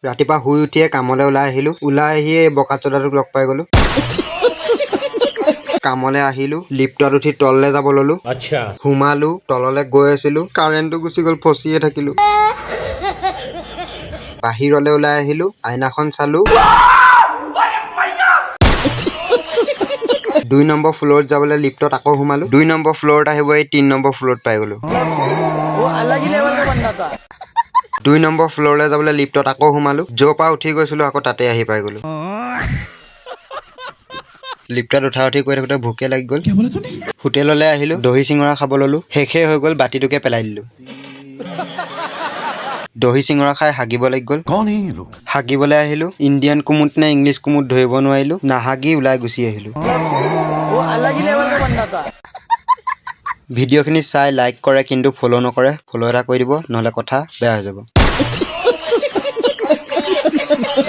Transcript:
ৰাতিপুৱা শুই উঠিয়ে কামলৈ ওলাই আহিলো ওলাই আহিয়ে বকাচোদাটোক লগ পাই গলো কামলৈ আহিলো লিফ্টত উঠি তললৈ যাব ললো আচ্ছা হুমালো তললৈ গৈ আছিলো কাৰেণ্টটো গুচি গ'ল ফচিয়ে থাকিলো বাহিৰলৈ ওলাই আহিলো আইনাখন চালো 2 নম্বৰ ফ্ল'ৰত যাবলৈ লিফ্টত আকৌ হুমালো 2 নম্বৰ ফ্ল'ৰত আহিব এই 3 নম্বৰ ফ্ল'ৰত পাই গলো वो अलग ही लेवल का बंदा था 2 নম্বৰ ফ্ল'ৰলৈ যাবলৈ লিফ্টত আকৌ হুমালো য'ৰ পৰা উঠি গৈছিলো আকৌ তাতে আহি পাই গলো লিফ্টত উঠি গৈ থাকোঁতে ভোকে লাগি গ'ল হোটেললৈ আহিলো দহি চিঙৰা খাব ললো শেষে হৈ গ'ল বাতিটোকে পেলাই দিলো দহি চিঙৰা খাই হাগিব লাগি গ'ল হাগিবলৈ আহিলো ইণ্ডিয়ান কুমুট নে ইংলিছ কুমুট ধৰিব নোৱাৰিলো নাহাগি ওলাই গুচি আহিলো वो अलग ही लेवल का बंदा था ভিডিঅ'খিনি চাই লাইক কৰে কিন্তু ফ'ল' নকৰে ফ'ল' এটা কৰি দিব নহ'লে কথা বেয়া হৈ যাব